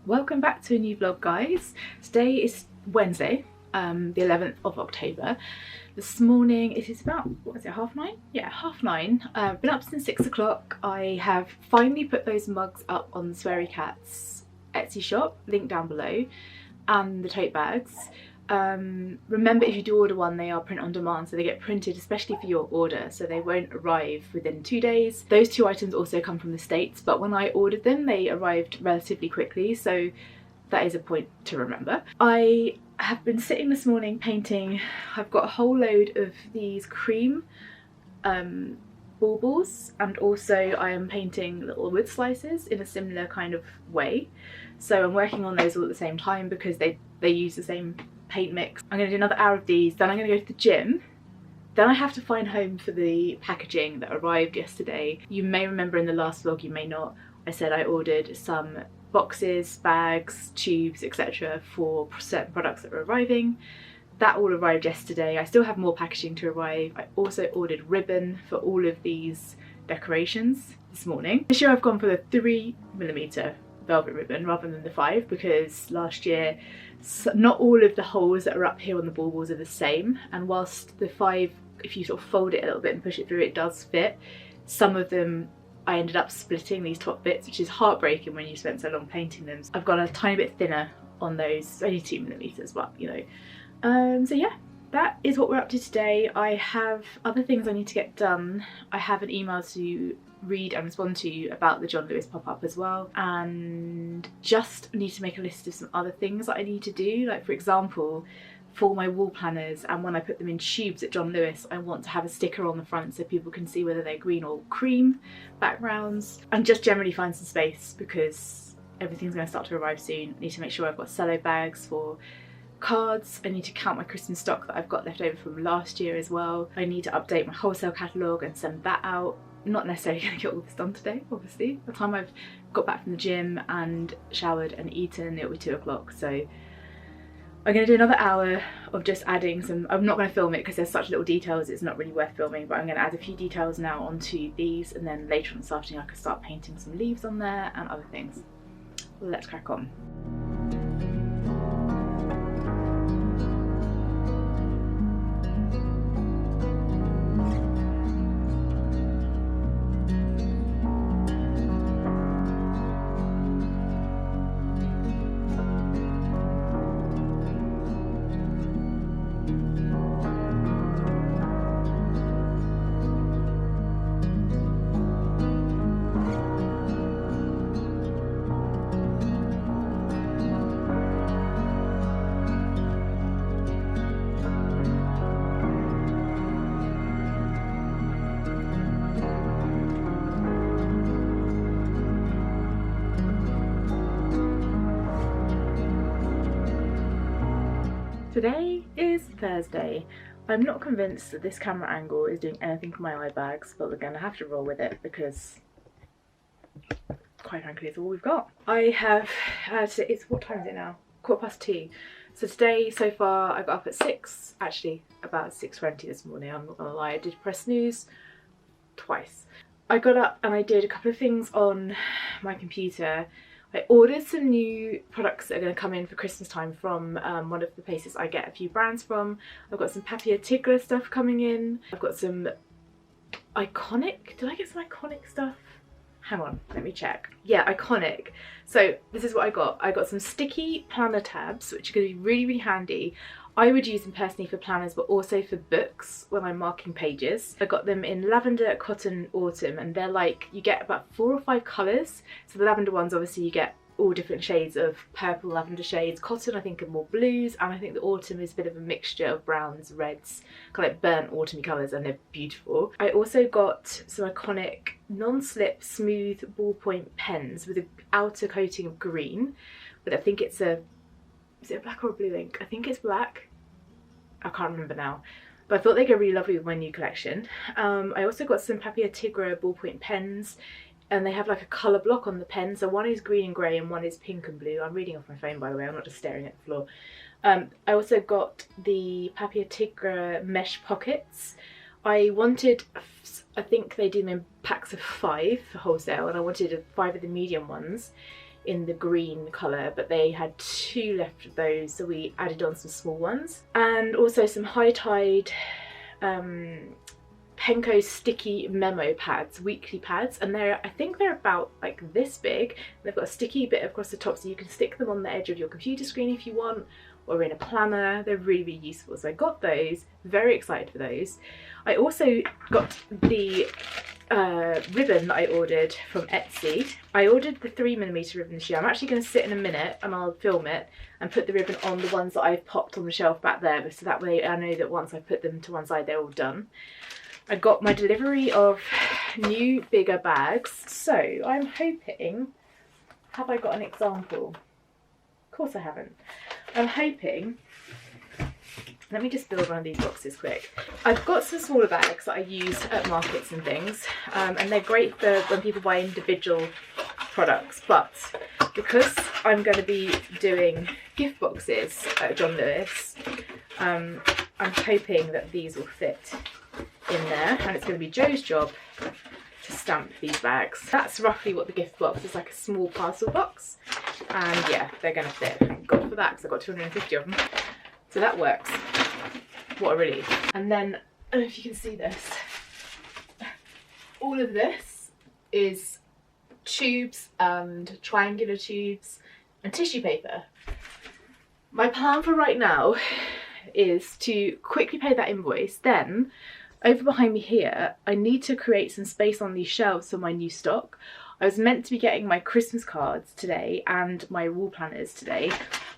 Welcome back to a new vlog, guys. Today is Wednesday, the 11th of October. This morning it is about, what is it, 9:30? Yeah, 9:30. I've been up since 6 o'clock. I have finally put those mugs up on the Sweary Cat's Etsy shop, link down below, and the tote bags. Remember, if you do order one, they are print on demand, so they get printed especially for your order, so they won't arrive within 2 days. Those two items also come from the States, but when I ordered them they arrived relatively quickly, so that is a point to remember. I have been sitting this morning painting. I've got a whole load of these cream baubles, and also I am painting little wood slices in a similar kind of way, so I'm working on those all at the same time because they use the same paint mix. I'm going to do another hour of these, then I'm going to go to the gym, then I have to find home for the packaging that arrived yesterday. You may remember in the last vlog, you may not, I said I ordered some boxes, bags, tubes, etc. for certain products that were arriving. That all arrived yesterday. I still have more packaging to arrive. I also ordered ribbon for all of these decorations this morning. This year I've gone for the 3mm velvet ribbon rather than the 5, because last year not all of the holes that are up here on the baubles are the same, and whilst the 5, if you sort of fold it a little bit and push it through, it does fit. Some of them I ended up splitting these top bits, which is heartbreaking when you spent so long painting them. I've gone a tiny bit thinner on those, only 2mm, but you know. So yeah, that is what we're up to today. I have other things I need to get done. I have an email to read and respond to about the John Lewis pop-up as well, and just need to make a list of some other things that I need to do. Like, for example, for my wall planners, and when I put them in tubes at John Lewis, I want to have a sticker on the front so people can see whether they're green or cream backgrounds, and just generally find some space because everything's going to start to arrive soon. I need to make sure I've got cello bags for cards. I need to count my Christmas stock that I've got left over from last year as well. I need to update my wholesale catalogue and send that out. I'm not necessarily going to get all this done today, obviously. By the time I've got back from the gym and showered and eaten, it'll be 2 o'clock, so I'm going to do another hour of just adding some. I'm not going to film it because there's such little details, it's not really worth filming, but I'm going to add a few details now onto these, and then later on this afternoon I can start painting some leaves on there and other things. Well, let's crack on. Today is Thursday. I'm not convinced that this camera angle is doing anything for my eye bags, but we're going to have to roll with it because, quite frankly, it's all we've got. I have, it's, what time is it now? 2:15. So today, so far, I got up at 6, actually about 6:20 this morning, I'm not going to lie. I did press snooze twice. I got up and I did a couple of things on my computer. I ordered some new products that are going to come in for Christmas time from one of the places I get a few brands from. I've got some Papier Tigre stuff coming in. I've got some Iconic. Did I get some Iconic stuff? Hang on, let me check. Yeah, Iconic. So this is what I got. I got some sticky planner tabs, which are going to be really, really handy. I would use them personally for planners, but also for books when I'm marking pages. I got them in lavender, cotton, autumn, and they're like, you get about 4 or 5 colours. So the lavender ones, obviously you get all different shades of purple, lavender shades. Cotton, I think, are more blues, and I think the autumn is a bit of a mixture of browns, reds, kind of like burnt autumny colours, and they're beautiful. I also got some Iconic non-slip smooth ballpoint pens with an outer coating of green, but I think it's a, is it a black or a blue ink? I think it's black. I can't remember now, but I thought they go really lovely with my new collection. I also got some Papier Tigre ballpoint pens, and they have like a colour block on the pen, so one is green and grey and one is pink and blue. I'm reading off my phone, by the way, I'm not just staring at the floor. I also got the Papier Tigre mesh pockets. I wanted, I think they do them in packs of 5 for wholesale, and I wanted 5 of the medium ones. in the green colour, but they had 2 left of those, so we added on some small ones. And also some High Tide Penco sticky memo pads, weekly pads, and I think they're about like this big. They've got a sticky bit across the top, so you can stick them on the edge of your computer screen if you want, or in a planner. They're really, really useful, so I got those, very excited for those. I also got the ribbon that I ordered from Etsy. I ordered the 3mm ribbon this year. I'm actually going to sit in a minute and I'll film it and put the ribbon on the ones that I've popped on the shelf back there, so that way I know that once I put them to one side they're all done. I got my delivery of new bigger bags, so I'm hoping, have I got an example? Of course I haven't. I'm hoping, let me just build one of these boxes quick. I've got some smaller bags that I use at markets and things, and they're great for when people buy individual products, but because I'm going to be doing gift boxes at John Lewis, I'm hoping that these will fit in there, and it's going to be Joe's job to stamp these bags. That's roughly what the gift box is, like a small parcel box, and yeah, they're going to fit. Thank God for that, because I've got 250 of them, so that works. What a relief. And then, I don't know if you can see this, all of this is tubes and triangular tubes and tissue paper. My plan for right now is to quickly pay that invoice, then over behind me here I need to create some space on these shelves for my new stock. I was meant to be getting my Christmas cards today and my wall planners today,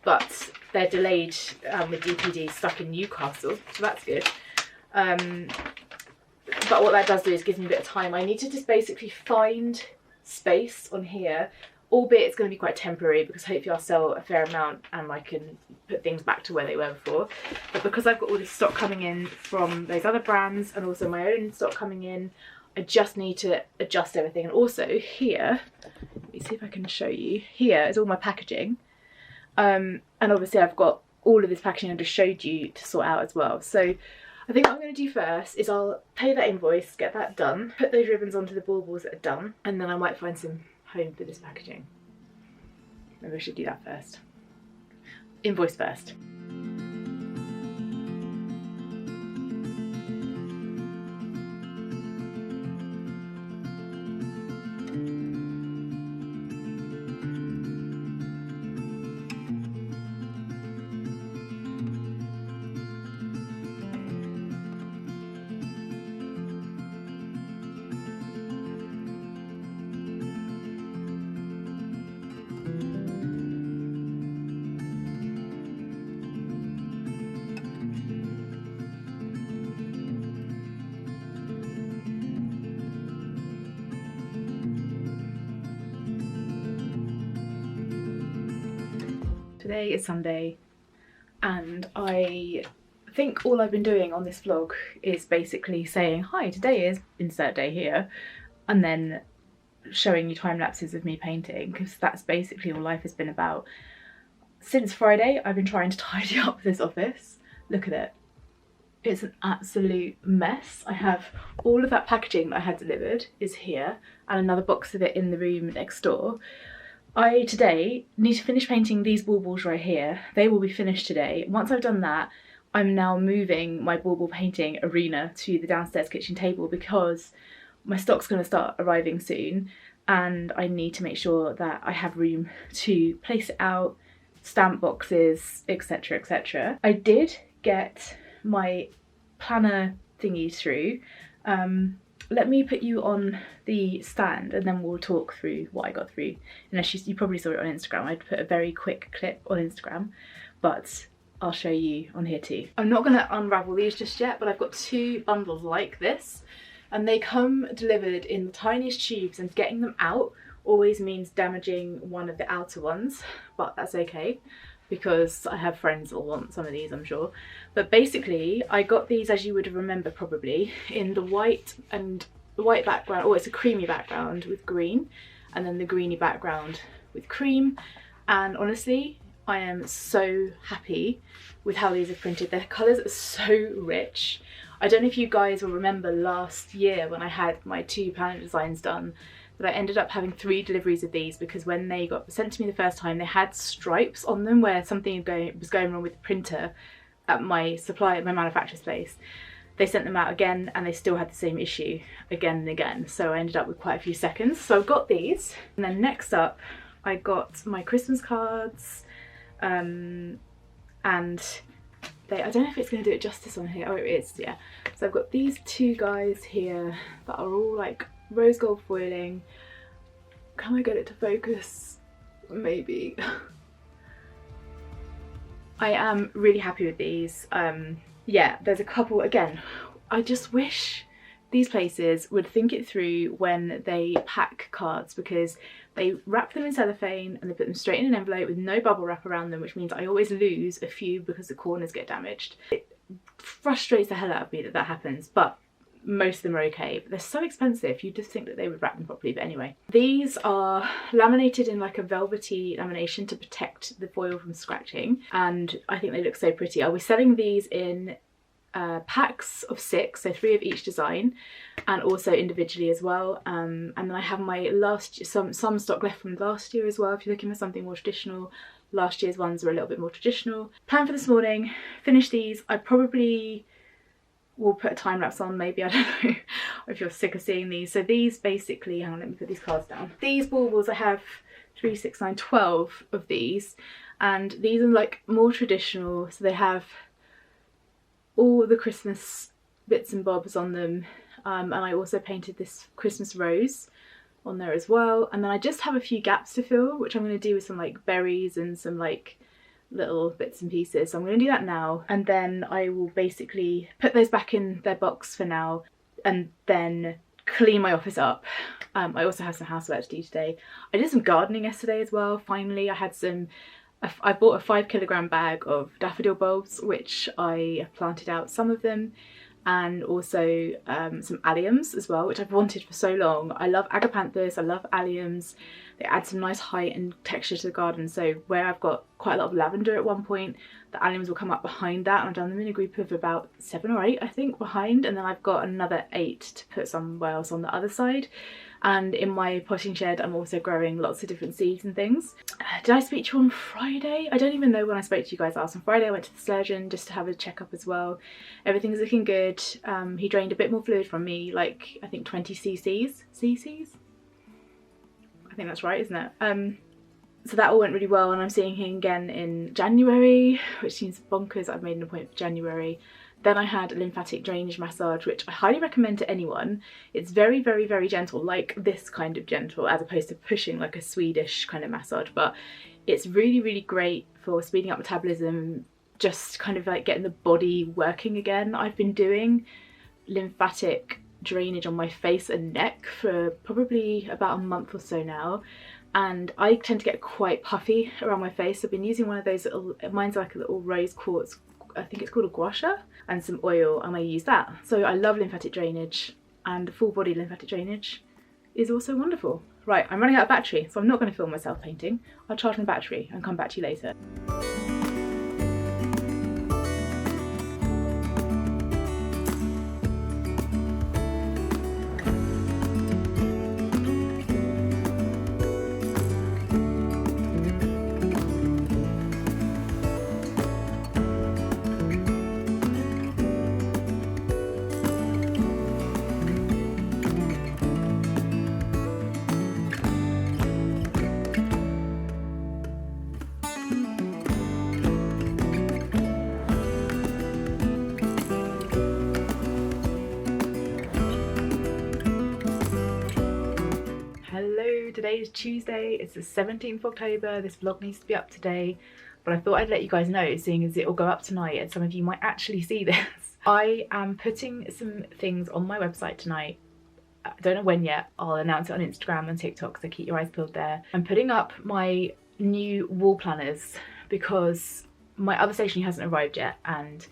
but they're delayed with DPD stuck in Newcastle, so that's good. But what that does do is gives me a bit of time. I need to just basically find space on here, albeit it's going to be quite temporary because hopefully I'll sell a fair amount and I can put things back to where they were before. But because I've got all this stock coming in from those other brands and also my own stock coming in, I just need to adjust everything. And also here, let me see if I can show you, here is all my packaging. And obviously I've got all of this packaging I just showed you to sort out as well. So I think what I'm going to do first is I'll pay that invoice, get that done, put those ribbons onto the baubles that are done, and then I might find some home for this packaging. Maybe I should do that first. Invoice first. Today is Sunday, and I think all I've been doing on this vlog is basically saying, hi, today is insert day here, and then showing you time lapses of me painting, because that's basically all life has been about. Since Friday, I've been trying to tidy up this office. Look at it. It's an absolute mess. I have all of that packaging that I had delivered is here, and another box of it in the room next door. I today need to finish painting these baubles right here. They will be finished today. Once I've done that, I'm now moving my bauble painting arena to the downstairs kitchen table because my stock's going to start arriving soon, and I need to make sure that I have room to place it out, stamp boxes, etc, etc. I did get my planner thingy through. Let me put you on the stand and then we'll talk through what I got through. Unless you probably saw it on Instagram. I'd put a very quick clip on Instagram, but I'll show you on here too. I'm not going to unravel these just yet, but I've got 2 bundles like this, and they come delivered in the tiniest tubes, and getting them out always means damaging one of the outer ones, but that's okay because I have friends that will want some of these, I'm sure. But basically I got these, as you would remember probably, in the white background, or it's a creamy background with green, and then the greeny background with cream. And honestly, I am so happy with how these are printed. Their colours are so rich. I don't know if you guys will remember last year when I had my 2 planner designs done, but I ended up having 3 deliveries of these because when they got sent to me the first time, they had stripes on them where something was going wrong with the printer at my manufacturer's place. They sent them out again and they still had the same issue again and again. So I ended up with quite a few seconds. So I've got these. And then next up, I got my Christmas cards. And I don't know if it's going to do it justice on here. Oh, it is, yeah. So I've got these 2 guys here that are all like rose gold foiling. Can I get it to focus? Maybe. I am really happy with these. Yeah, there's a couple, again, I just wish these places would think it through when they pack cards, because they wrap them in cellophane and they put them straight in an envelope with no bubble wrap around them, which means I always lose a few because the corners get damaged. It frustrates the hell out of me that that happens, but most of them are okay. But they're so expensive, you just think that they would wrap them properly. But anyway, these are laminated in like a velvety lamination to protect the foil from scratching, and I think they look so pretty. I was selling these in packs of 6, so 3 of each design, and also individually as well. And then I have my some stock left from last year as well. If you're looking for something more traditional, last year's ones are a little bit more traditional. Plan for this morning, finish these. I probably will put a time lapse on, maybe, I don't know if you're sick of seeing these. So these basically, hang on, let me put these cards down. These baubles, I have 3, 6, 9, 12 of these, and these are like more traditional, so they have all the Christmas bits and bobs on them, and I also painted this Christmas rose on there as well. And then I just have a few gaps to fill, which I'm going to do with some like berries and some like little bits and pieces. So I'm going to do that now, and then I will basically put those back in their box for now and then clean my office up. I also have some housework to do today. I did some gardening yesterday as well. Finally, I bought a 5 kilogram bag of daffodil bulbs, which I planted out some of them, and also some alliums as well, which I've wanted for so long. I love agapanthus, I love alliums. They add some nice height and texture to the garden. So where I've got quite a lot of lavender at one point, the alliums will come up behind that, and I've done them in a group of about 7 or 8, I think, behind, and then I've got another 8 to put somewhere else on the other side. And in my potting shed, I'm also growing lots of different seeds and things. Did I speak to you on Friday? I don't even know when I spoke to you guys last. On Friday I went to the surgeon just to have a checkup as well. Everything's looking good. He drained a bit more fluid from me, like I think 20 cc's? I think that's right, isn't it? So that all went really well, and I'm seeing him again in January, which seems bonkers. I've made an appointment for January. Then I had a lymphatic drainage massage, which I highly recommend to anyone. It's very, very, very gentle, like this kind of gentle, as opposed to pushing like a Swedish kind of massage. But it's really, really great for speeding up metabolism, just kind of like getting the body working again. I've been doing lymphatic drainage on my face and neck for probably about a month or so now, and I tend to get quite puffy around my face. I've been using one of those little, mine's like a little rose quartz, I think it's called a gua sha, and some oil, and I use that. So I love lymphatic drainage, and full body lymphatic drainage is also wonderful. Right, I'm running out of battery, so I'm not going to film myself painting. I'll charge my battery and come back to you later. Today is Tuesday, it's the 17th of October. This vlog needs to be up today, but I thought I'd let you guys know, seeing as it will go up tonight and some of you might actually see this. I am putting some things on my website tonight. I don't know when yet. I'll announce it on Instagram and TikTok, so keep your eyes peeled there. I'm putting up my new wall planners because my other stationery hasn't arrived yet, and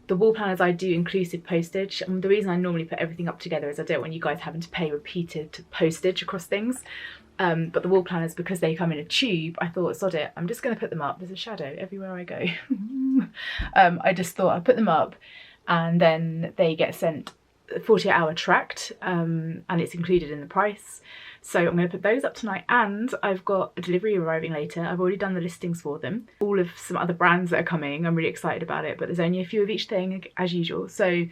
the wall planners I do inclusive postage, and the reason I normally put everything up together is I don't want you guys having to pay repeated postage across things. But the wall planners, because they come in a tube, I thought, sod it, I'm just going to put them up. There's a shadow everywhere I go. I just thought I'd put them up, and then they get sent 48-hour tracked, and it's included in the price. So I'm going to put those up tonight, and I've got a delivery arriving later. I've already done the listings for them. All of some other brands that are coming. I'm really excited about it, but there's only a few of each thing as usual. So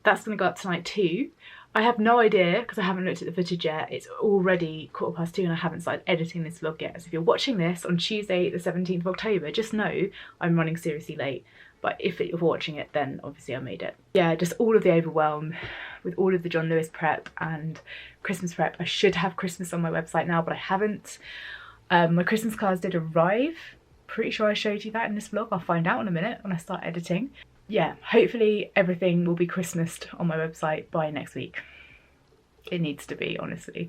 that's going to go up tonight too. I have no idea because I haven't looked at the footage yet. It's already 2:15 and I haven't started editing this vlog yet. So if you're watching this on Tuesday the 17th of October, just know I'm running seriously late. But if you're watching it, then obviously I made it. Yeah, just all of the overwhelm with all of the John Lewis prep and Christmas prep. I should have Christmas on my website now, but I haven't. My Christmas cards did arrive. Pretty sure I showed you that in this vlog. I'll find out in a minute when I start editing. Yeah, hopefully everything will be Christmased on my website by next week. It needs to be, honestly.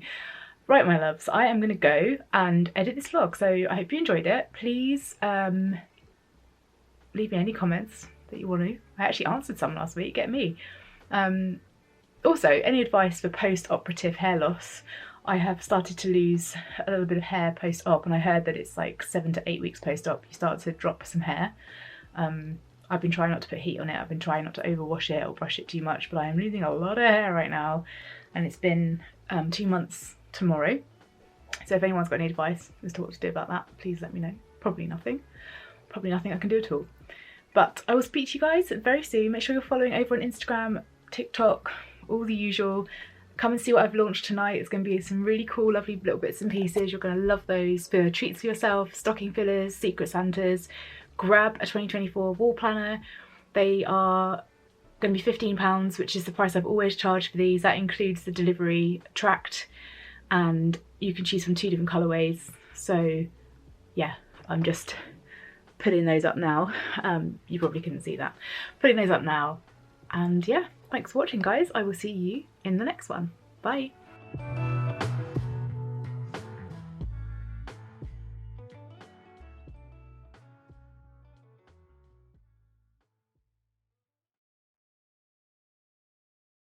Right, my loves, I am going to go and edit this vlog. So I hope you enjoyed it. Please leave me any comments that you want to. I actually answered some last week, get me. Also, any advice for post-operative hair loss? I have started to lose a little bit of hair post-op, and I heard that it's like 7 to 8 weeks post-op you start to drop some hair. I've been trying not to put heat on it, I've been trying not to overwash it or brush it too much, but I am losing a lot of hair right now, and it's been 2 months tomorrow. So if anyone's got any advice as to what to do about that, please let me know. Probably nothing I can do at all. But I will speak to you guys very soon. Make sure you're following over on Instagram, TikTok, all the usual. Come and see what I've launched tonight. It's going to be some really cool, lovely little bits and pieces. You're going to love those for treats for yourself, stocking fillers, Secret Santas. Grab a 2024 wall planner. They are going to be £15, which is the price I've always charged for these. That includes the delivery tracked, and you can choose from 2 different colourways. So yeah, I'm just putting those up now. You probably couldn't see that. Putting those up now. And yeah, thanks for watching, guys. I will see you in the next one. Bye.